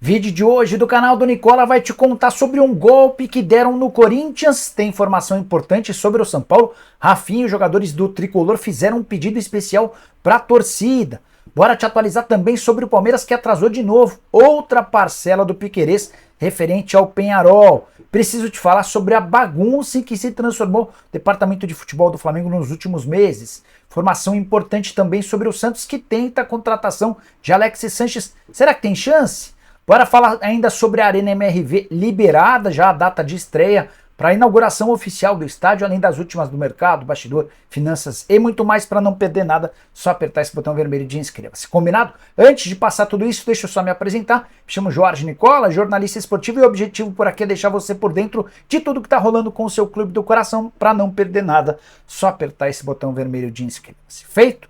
Vídeo de hoje do canal do Nicola vai te contar sobre um golpe que deram no Corinthians. Tem informação importante sobre o São Paulo. Rafinha e os jogadores do Tricolor fizeram um pedido especial para a torcida. Bora te atualizar também sobre o Palmeiras, que atrasou de novo outra parcela do Piquerez referente ao Penharol. Preciso te falar sobre a bagunça em que se transformou o departamento de futebol do Flamengo nos últimos meses. Informação importante também sobre o Santos, que tenta a contratação de Alexis Sanches. Será que tem chance? Bora falar ainda sobre a Arena MRV liberada, já a data de estreia para a inauguração oficial do estádio, além das últimas do mercado, bastidor, finanças e muito mais. Para não perder nada, só apertar esse botão vermelho de inscreva-se. Combinado? Antes de passar tudo isso, deixa eu só me apresentar. Me chamo Jorge Nicola, jornalista esportivo, e o objetivo por aqui é deixar você por dentro de tudo que está rolando com o seu clube do coração. Para não perder nada, só apertar esse botão vermelho de inscreva-se. Feito?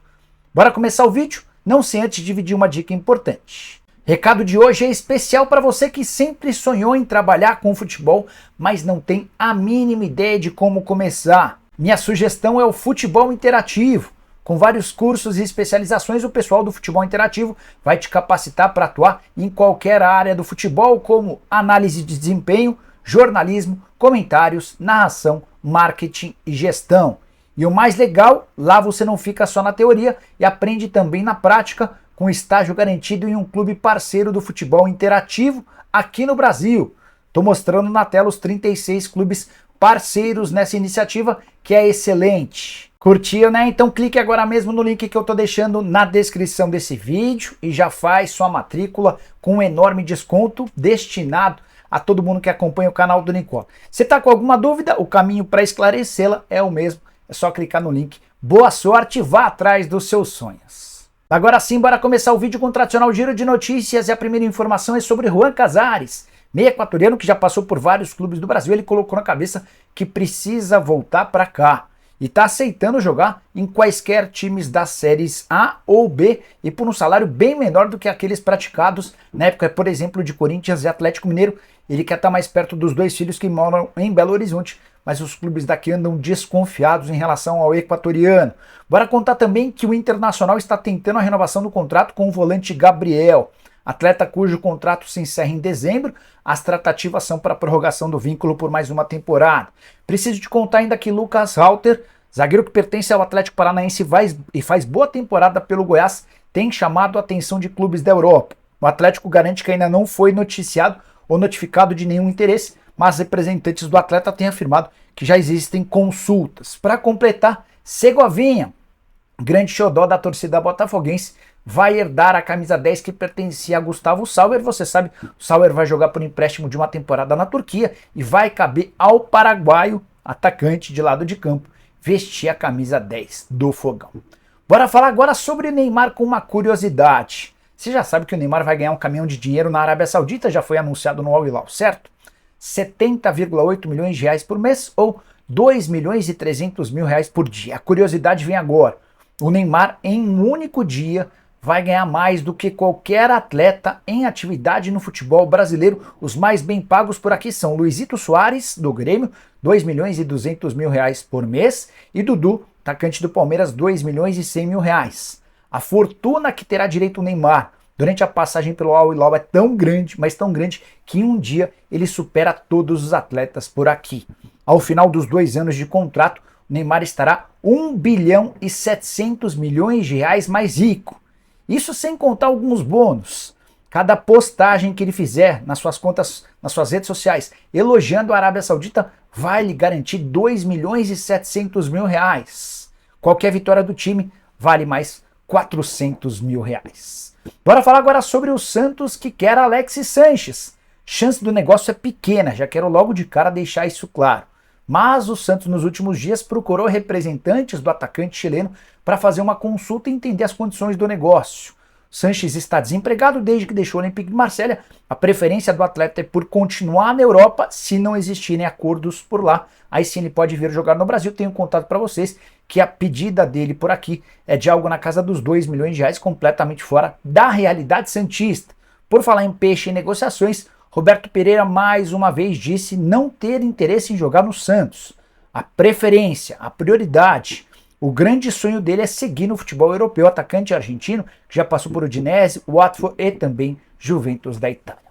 Bora começar o vídeo? Não sem antes dividir uma dica importante. Recado de hoje é especial para você que sempre sonhou em trabalhar com futebol, mas não tem a mínima ideia de como começar. Minha sugestão é o Futebol Interativo. Com vários cursos e especializações, o pessoal do Futebol Interativo vai te capacitar para atuar em qualquer área do futebol, como análise de desempenho, jornalismo, comentários, narração, marketing e gestão. E o mais legal, lá você não fica só na teoria e aprende também na prática, com estágio garantido em um clube parceiro do futebol interativo aqui no Brasil. Estou mostrando na tela os 36 clubes parceiros nessa iniciativa, que é excelente. Curtiu, né? Então clique agora mesmo no link que eu estou deixando na descrição desse vídeo e já faz sua matrícula com um enorme desconto destinado a todo mundo que acompanha o canal do Nicola. Se está com alguma dúvida, o caminho para esclarecê-la é o mesmo. É só clicar no link. Boa sorte, vá atrás dos seus sonhos. Agora sim, bora começar o vídeo com o tradicional giro de notícias, e a primeira informação é sobre Juan Casares, meio equatoriano que já passou por vários clubes do Brasil. Ele colocou na cabeça que precisa voltar para cá e está aceitando jogar em quaisquer times das séries A ou B e por um salário bem menor do que aqueles praticados na época, por exemplo, de Corinthians e Atlético Mineiro. Ele quer estar mais perto dos dois filhos que moram em Belo Horizonte, mas os clubes daqui andam desconfiados em relação ao equatoriano. Bora contar também que o Internacional está tentando a renovação do contrato com o volante Gabriel, atleta cujo contrato se encerra em dezembro. As tratativas são para a prorrogação do vínculo por mais uma temporada. Preciso te contar ainda que Lucas Halter, zagueiro que pertence ao Atlético Paranaense e faz boa temporada pelo Goiás, tem chamado a atenção de clubes da Europa. O Atlético garante que ainda não foi noticiado ou notificado de nenhum interesse, mas representantes do atleta têm afirmado que já existem consultas. Para completar, Segovinha, grande xodó da torcida botafoguense, vai herdar a camisa 10 que pertencia a Gustavo Sauer. Você sabe, o Sauer vai jogar por empréstimo de uma temporada na Turquia e vai caber ao paraguaio, atacante de lado de campo, vestir a camisa 10 do Fogão. Bora falar agora sobre o Neymar com uma curiosidade. Você já sabe que o Neymar vai ganhar um caminhão de dinheiro na Arábia Saudita, já foi anunciado no Al Hilal, certo? 70,8 milhões de reais por mês ou 2 milhões e 300 mil reais por dia. A curiosidade vem agora. O Neymar, em um único dia, vai ganhar mais do que qualquer atleta em atividade no futebol brasileiro. Os mais bem pagos por aqui são Luizito Soares, do Grêmio, 2 milhões e 200 mil reais por mês, e Dudu, atacante do Palmeiras, 2 milhões e 100 mil reais. A fortuna que terá direito o Neymar durante a passagem pelo Al Hilal é tão grande, mas tão grande, que em um dia ele supera todos os atletas por aqui. Ao final dos 2 anos de contrato, o Neymar estará 1 bilhão e 700 milhões de reais mais rico. Isso sem contar alguns bônus. Cada postagem que ele fizer nas suas contas, nas suas redes sociais, elogiando a Arábia Saudita, vai lhe garantir 2 milhões e 700 mil reais. Qualquer vitória do time vale mais 400 mil reais. Bora falar agora sobre o Santos, que quer Alexis Sanches. Chance do negócio é pequena, já quero logo de cara deixar isso claro. Mas o Santos nos últimos dias procurou representantes do atacante chileno para fazer uma consulta e entender as condições do negócio. Sanches está desempregado desde que deixou o Olympique de Marselha. A preferência do atleta é por continuar na Europa, se não existirem acordos por lá. Aí sim ele pode vir jogar no Brasil. Tenho contado para vocês que a pedida dele por aqui é de algo na casa dos 2 milhões de reais, completamente fora da realidade santista. Por falar em peixe e negociações, Roberto Pereira mais uma vez disse não ter interesse em jogar no Santos. A preferência, a prioridade, o grande sonho dele é seguir no futebol europeu. Atacante argentino que já passou por Udinese, Watford e também Juventus da Itália.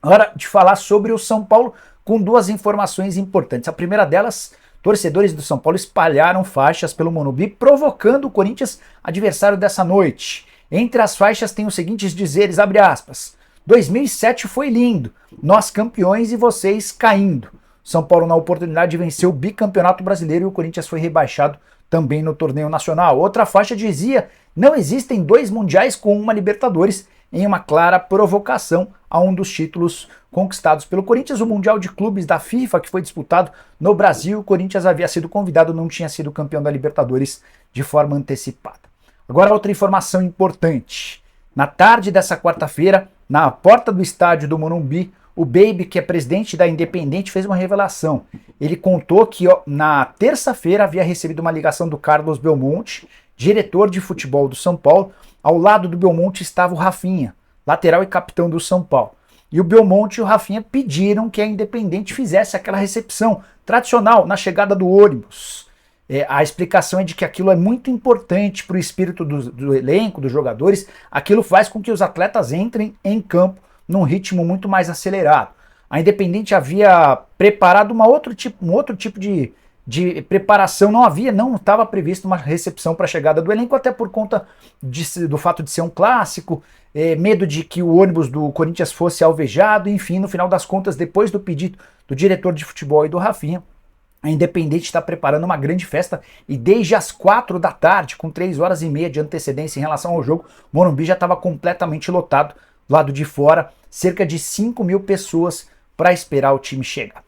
Hora de falar sobre o São Paulo com duas informações importantes. A primeira delas, torcedores do São Paulo espalharam faixas pelo Morumbi, provocando o Corinthians, adversário dessa noite. Entre as faixas tem os seguintes dizeres, abre aspas, 2007 foi lindo, nós campeões e vocês caindo. São Paulo na oportunidade de vencer o bicampeonato brasileiro e o Corinthians foi rebaixado também no torneio nacional. Outra faixa dizia, não existem dois mundiais com uma Libertadores, em uma clara provocação a um dos títulos conquistados pelo Corinthians, o Mundial de Clubes da FIFA, que foi disputado no Brasil. O Corinthians havia sido convidado, não tinha sido campeão da Libertadores de forma antecipada. Agora outra informação importante. Na tarde dessa quarta-feira, na porta do estádio do Morumbi, o Baby, que é presidente da Independente, fez uma revelação. Ele contou que na terça-feira havia recebido uma ligação do Carlos Belmonte, diretor de futebol do São Paulo. Ao lado do Belmonte estava o Rafinha, lateral e capitão do São Paulo. E o Belmonte e o Rafinha pediram que a Independente fizesse aquela recepção tradicional na chegada do ônibus. A explicação é de que aquilo é muito importante para o espírito do elenco, dos jogadores. Aquilo faz com que os atletas entrem em campo num ritmo muito mais acelerado. A Independente havia preparado um outro tipo de preparação, não estava previsto uma recepção para a chegada do elenco, até por conta do fato de ser um clássico, medo de que o ônibus do Corinthians fosse alvejado, enfim, no final das contas, depois do pedido do diretor de futebol e do Rafinha, a Independente está preparando uma grande festa e desde as 4 da tarde, com 3 horas e meia de antecedência em relação ao jogo, o Morumbi já estava completamente lotado, do lado de fora, cerca de 5.000 pessoas para esperar o time chegar.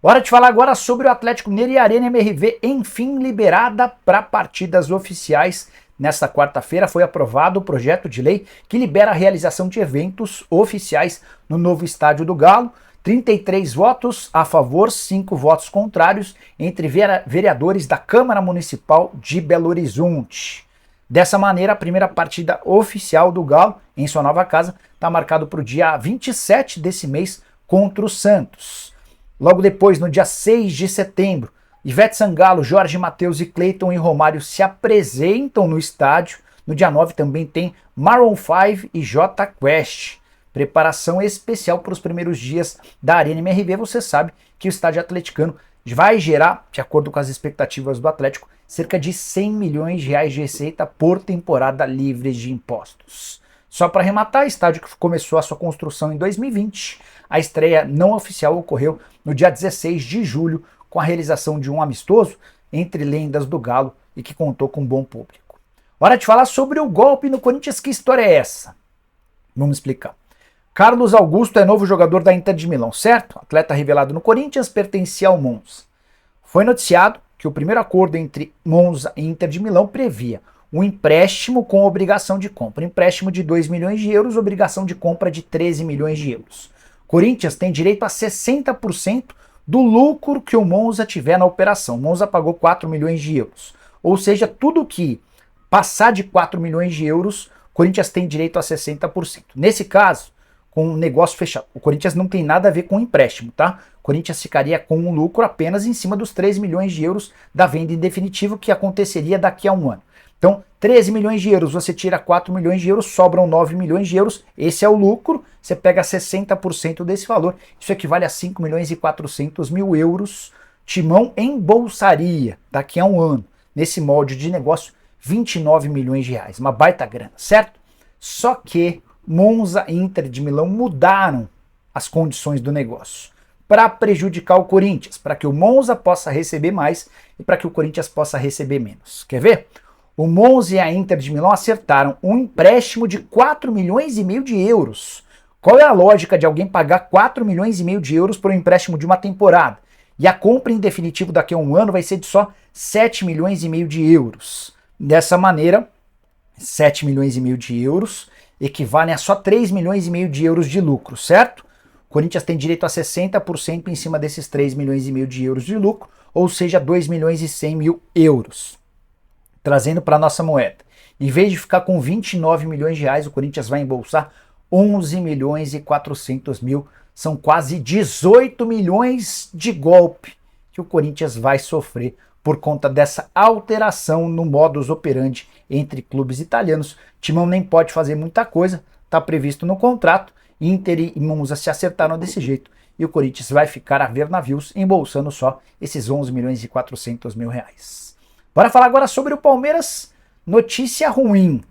Hora de falar agora sobre o Atlético Mineiro e a Arena MRV, enfim liberada para partidas oficiais. Nesta quarta-feira foi aprovado o projeto de lei que libera a realização de eventos oficiais no novo Estádio do Galo. 33 votos a favor, 5 votos contrários entre vereadores da Câmara Municipal de Belo Horizonte. Dessa maneira, a primeira partida oficial do Galo, em sua nova casa, está marcado para o dia 27 desse mês contra o Santos. Logo depois, no dia 6 de setembro, Ivete Sangalo, Jorge Mateus e Cleiton e Romário se apresentam no estádio. No dia 9 também tem Maroon 5 e Jota Quest. Preparação especial para os primeiros dias da Arena MRV. Você sabe que o estádio atleticano vai gerar, de acordo com as expectativas do Atlético, cerca de 100 milhões de reais de receita por temporada livres de impostos. Só para arrematar, estádio que começou a sua construção em 2020, a estreia não oficial ocorreu no dia 16 de julho, com a realização de um amistoso entre lendas do Galo e que contou com um bom público. Hora de falar sobre o golpe no Corinthians. Que história é essa? Vamos explicar. Carlos Augusto é novo jogador da Inter de Milão, certo? Atleta revelado no Corinthians, pertencia ao Monza. Foi noticiado que o primeiro acordo entre Monza e Inter de Milão previa um empréstimo com obrigação de compra. Empréstimo de 2 milhões de euros, obrigação de compra de 13 milhões de euros. Corinthians tem direito a 60% do lucro que o Monza tiver na operação. O Monza pagou 4 milhões de euros. Ou seja, tudo que passar de 4 milhões de euros, o Corinthians tem direito a 60%. Nesse caso, com o negócio fechado, o Corinthians não tem nada a ver com empréstimo, tá? O Corinthians ficaria com um lucro apenas em cima dos 3 milhões de euros da venda em definitivo, que aconteceria daqui a um ano. Então, 13 milhões de euros, você tira 4 milhões de euros, sobram 9 milhões de euros, esse é o lucro, você pega 60% desse valor, isso equivale a 5 milhões e 400 mil euros, Timão embolsaria daqui a um ano, nesse molde de negócio, 29 milhões de reais, uma baita grana, certo? Só que Monza e Inter de Milão mudaram as condições do negócio para prejudicar o Corinthians, para que o Monza possa receber mais e para que o Corinthians possa receber menos. Quer ver? O Monza e a Inter de Milão acertaram um empréstimo de 4 milhões e meio de euros. Qual é a lógica de alguém pagar 4 milhões e meio de euros por um empréstimo de uma temporada? E a compra em definitivo daqui a um ano vai ser de só 7 milhões e meio de euros. Dessa maneira, 7 milhões e meio de euros equivalem a só 3 milhões e meio de euros de lucro, certo? O Corinthians tem direito a 60% em cima desses 3 milhões e meio de euros de lucro, ou seja, 2 milhões e 100 mil euros. Trazendo para a nossa moeda. Em vez de ficar com 29 milhões de reais, o Corinthians vai embolsar 11 milhões e 400 mil. São quase 18 milhões de golpe que o Corinthians vai sofrer por conta dessa alteração no modus operandi entre clubes italianos. Timão nem pode fazer muita coisa, está previsto no contrato, Inter e Monza se acertaram desse jeito e o Corinthians vai ficar a ver navios embolsando só esses 11 milhões e 400 mil reais. Bora falar agora sobre o Palmeiras. Notícia ruim.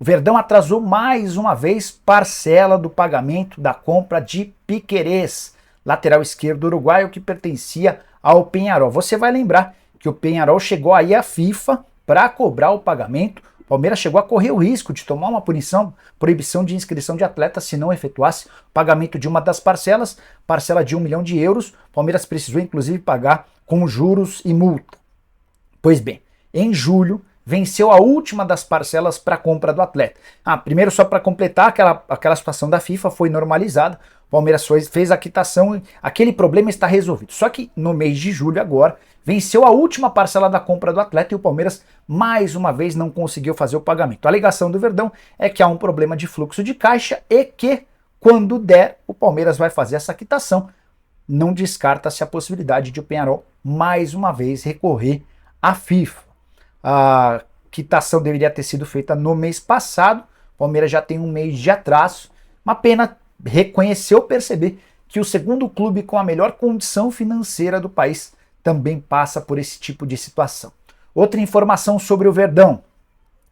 O Verdão atrasou mais uma vez parcela do pagamento da compra de Piquerez, lateral esquerdo uruguaio que pertencia ao Peñarol. Você vai lembrar que o Peñarol chegou aí à FIFA para cobrar o pagamento. O Palmeiras chegou a correr o risco de tomar uma proibição de inscrição de atletas se não efetuasse o pagamento de uma das parcelas, parcela de 1 milhão de euros. O Palmeiras precisou inclusive pagar com juros e multa. Pois bem, em julho venceu a última das parcelas para a compra do atleta. Primeiro, só para completar, aquela situação da FIFA foi normalizada, o Palmeiras fez a quitação, aquele problema está resolvido. Só que no mês de julho agora, venceu a última parcela da compra do atleta e o Palmeiras mais uma vez não conseguiu fazer o pagamento. A alegação do Verdão é que há um problema de fluxo de caixa e que, quando der, o Palmeiras vai fazer essa quitação. Não descarta-se a possibilidade de o Peñarol mais uma vez recorrer à FIFA. A quitação deveria ter sido feita no mês passado, o Palmeiras já tem um mês de atraso. Uma pena perceber que o segundo clube com a melhor condição financeira do país também passa por esse tipo de situação. Outra informação sobre o Verdão.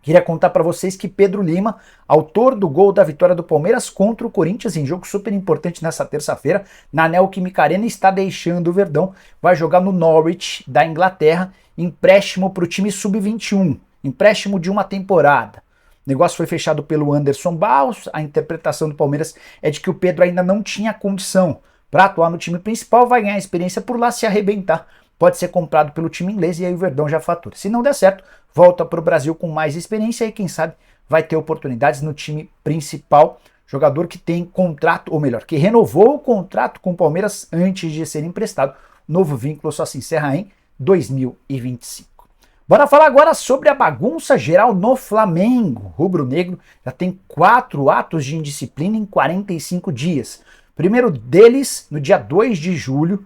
Queria contar para vocês que Pedro Lima, autor do gol da vitória do Palmeiras contra o Corinthians, em jogo super importante nessa terça-feira, na Neoquímica Arena, está deixando o Verdão, vai jogar no Norwich da Inglaterra, empréstimo para o time sub-21, empréstimo de uma temporada. O negócio foi fechado pelo Anderson Barros, a interpretação do Palmeiras é de que o Pedro ainda não tinha condição para atuar no time principal, vai ganhar experiência por lá, se arrebentar, pode ser comprado pelo time inglês e aí o Verdão já fatura. Se não der certo, volta para o Brasil com mais experiência e quem sabe vai ter oportunidades no time principal. Jogador que tem contrato, ou melhor, que renovou o contrato com o Palmeiras antes de ser emprestado. Novo vínculo só se encerra em 2025. Bora falar agora sobre a bagunça geral no Flamengo. Rubro-negro já tem 4 atos de indisciplina em 45 dias. Primeiro deles, no dia 2 de julho,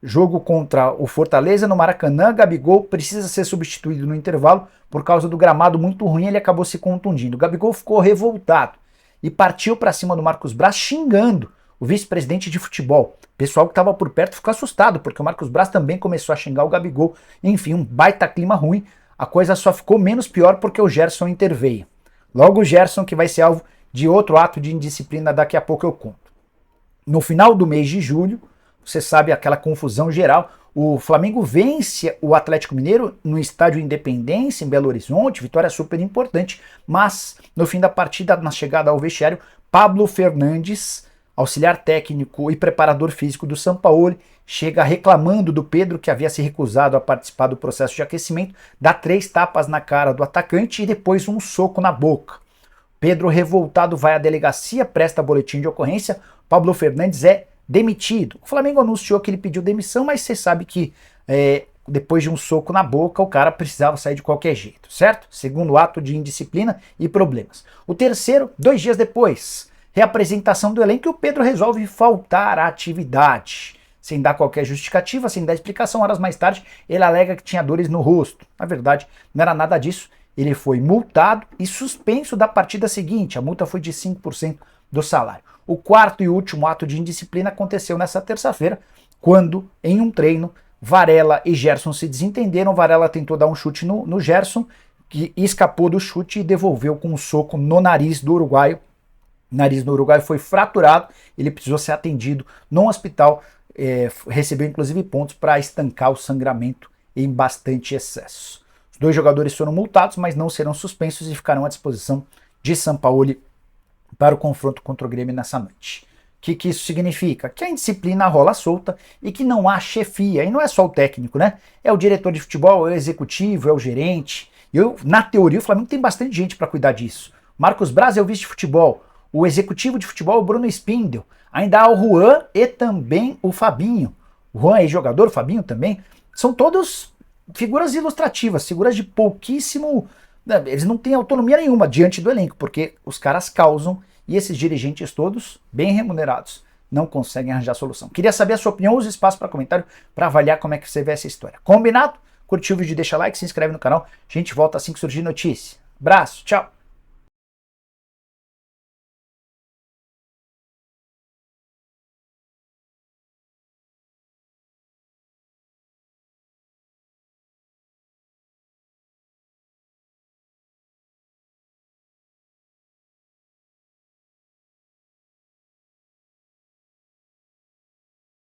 jogo contra o Fortaleza no Maracanã, Gabigol precisa ser substituído no intervalo por causa do gramado muito ruim, ele acabou se contundindo. O Gabigol ficou revoltado e partiu para cima do Marcos Braz xingando o vice-presidente de futebol. O pessoal que estava por perto ficou assustado, porque o Marcos Braz também começou a xingar o Gabigol. Enfim, um baita clima ruim. A coisa só ficou menos pior porque o Gerson interveio. Logo o Gerson que vai ser alvo de outro ato de indisciplina, daqui a pouco eu conto. No final do mês de julho, você sabe aquela confusão geral, o Flamengo vence o Atlético Mineiro no estádio Independência, em Belo Horizonte, vitória super importante, mas no fim da partida, na chegada ao vestiário, Pablo Fernandes, auxiliar técnico e preparador físico do Sampaoli, chega reclamando do Pedro, que havia se recusado a participar do processo de aquecimento, dá 3 tapas na cara do atacante e depois um soco na boca. Pedro, revoltado, vai à delegacia, presta boletim de ocorrência, Pablo Fernandes é demitido. O Flamengo anunciou que ele pediu demissão, mas você sabe que depois de um soco na boca, o cara precisava sair de qualquer jeito, certo? Segundo ato de indisciplina e problemas. O terceiro, 2 dias depois, reapresentação do elenco e o Pedro resolve faltar à atividade. Sem dar qualquer justificativa, sem dar explicação, horas mais tarde, ele alega que tinha dores no rosto. Na verdade, não era nada disso. Ele foi multado e suspenso da partida seguinte. A multa foi de 5% do salário. O quarto e último ato de indisciplina aconteceu nessa terça-feira, quando, em um treino, Varela e Gerson se desentenderam. Varela tentou dar um chute no Gerson, que escapou do chute e devolveu com um soco no nariz do uruguaio. O nariz do uruguaio foi fraturado, ele precisou ser atendido num hospital, recebeu inclusive pontos para estancar o sangramento em bastante excesso. Os 2 jogadores foram multados, mas não serão suspensos e ficarão à disposição de Sampaoli para o confronto contra o Grêmio nessa noite. O que isso significa? Que a indisciplina rola solta e que não há chefia. E não é só o técnico, né? É o diretor de futebol, é o executivo, é o gerente. Na teoria, o Flamengo tem bastante gente para cuidar disso. Marcos Braz é o vice de futebol. O executivo de futebol é o Bruno Spindel. Ainda há o Juan e também o Fabinho. O Juan é jogador, o Fabinho também. São todos figuras ilustrativas, figuras de pouquíssimo... Eles não têm autonomia nenhuma diante do elenco, porque os caras causam e esses dirigentes todos, bem remunerados, não conseguem arranjar solução. Queria saber a sua opinião, use espaço para comentário para avaliar como é que você vê essa história. Combinado? Curtiu o vídeo, deixa like, se inscreve no canal. A gente volta assim que surgir notícia. Abraço, tchau!